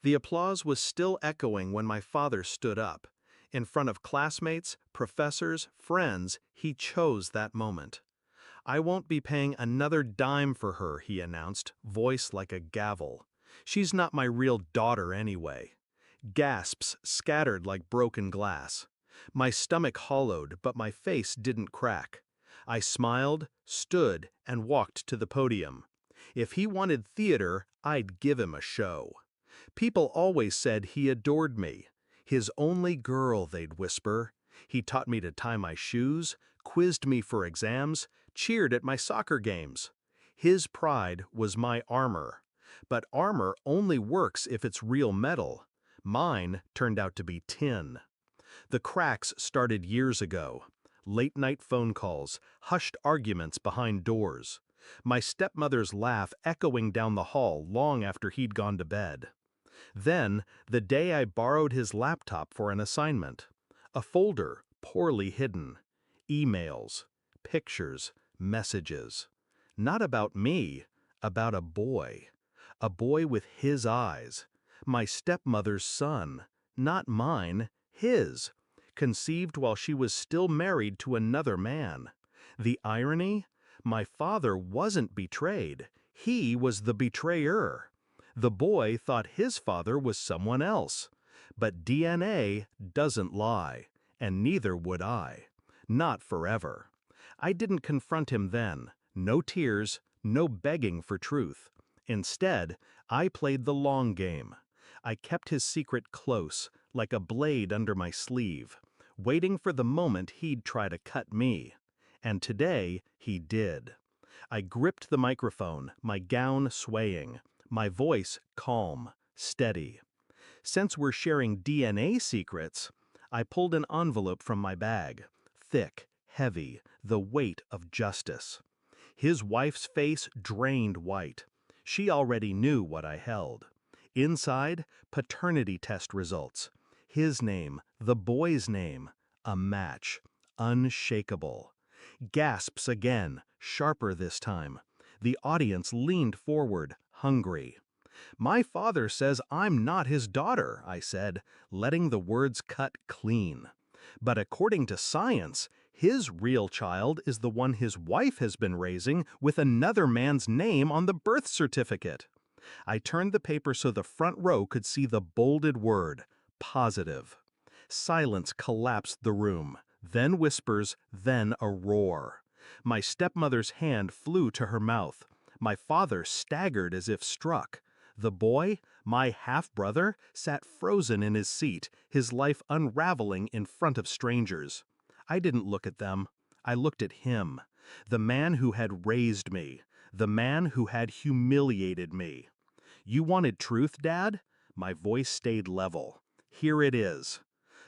The applause was still echoing when my father stood up. In front of classmates, professors, friends, he chose that moment. "I won't be paying another dime for her," he announced, voice like a gavel. "She's not my real daughter anyway." Gasps scattered like broken glass. My stomach hollowed, but my face didn't crack. I smiled, stood, and walked to the podium. If he wanted theater, I'd give him a show. People always said he adored me. His only girl, they'd whisper. He taught me to tie my shoes, quizzed me for exams, cheered at my soccer games. His pride was my armor. But armor only works if it's real metal. Mine turned out to be tin. The cracks started years ago. Late-night phone calls, hushed arguments behind doors. My stepmother's laugh echoing down the hall long after he'd gone to bed. Then, the day I borrowed his laptop for an assignment. A folder, poorly hidden. Emails, pictures, messages. Not about me, about a boy. A boy with his eyes. My stepmother's son, not mine, his. Conceived while she was still married to another man. The irony? My father wasn't betrayed. He was the betrayer. The boy thought his father was someone else. But DNA doesn't lie, and neither would I. Not forever. I didn't confront him then. No tears, no begging for truth. Instead, I played the long game. I kept his secret close, like a blade under my sleeve, waiting for the moment he'd try to cut me. And today, he did. I gripped the microphone, my gown swaying, my voice calm, steady. Since we're sharing DNA secrets, I pulled an envelope from my bag, thick, heavy, the weight of justice. His wife's face drained white. She already knew what I held. Inside, paternity test results. His name, the boy's name, a match, unshakable. Gasps again, sharper this time. The audience leaned forward, hungry. "My father says I'm not his daughter," I said, letting the words cut clean. "But according to science, his real child is the one his wife has been raising with another man's name on the birth certificate." I turned the paper so the front row could see the bolded word, positive. Silence collapsed the room, then whispers, then a roar. My stepmother's hand flew to her mouth. My father staggered as if struck. The boy, my half-brother, sat frozen in his seat, his life unraveling in front of strangers. I didn't look at them. I looked at him, the man who had raised me, the man who had humiliated me. "You wanted truth, Dad?" My voice stayed level. "Here it is."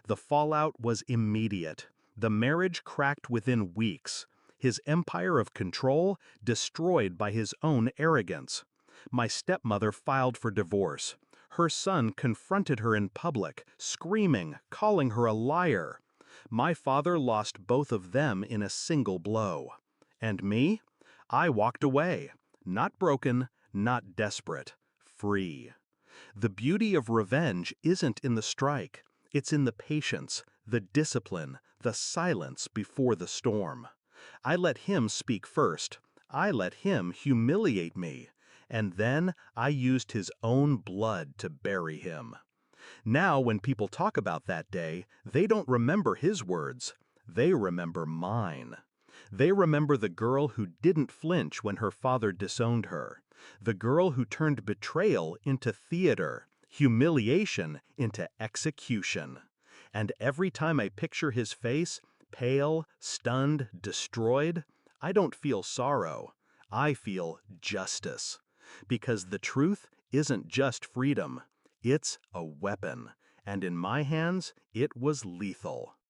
The fallout was immediate. The marriage cracked within weeks. His empire of control destroyed by his own arrogance. My stepmother filed for divorce. Her son confronted her in public, screaming, calling her a liar. My father lost both of them in a single blow. And me? I walked away. Not broken, not desperate. Free. The beauty of revenge isn't in the strike. It's in the patience, the discipline, the silence before the storm. I let him speak first. I let him humiliate me. And then I used his own blood to bury him. Now when people talk about that day, they don't remember his words. They remember mine. They remember the girl who didn't flinch when her father disowned her. The girl who turned betrayal into theater, humiliation into execution. And every time I picture his face, pale, stunned, destroyed, I don't feel sorrow. I feel justice. Because the truth isn't just freedom. It's a weapon. And in my hands, it was lethal.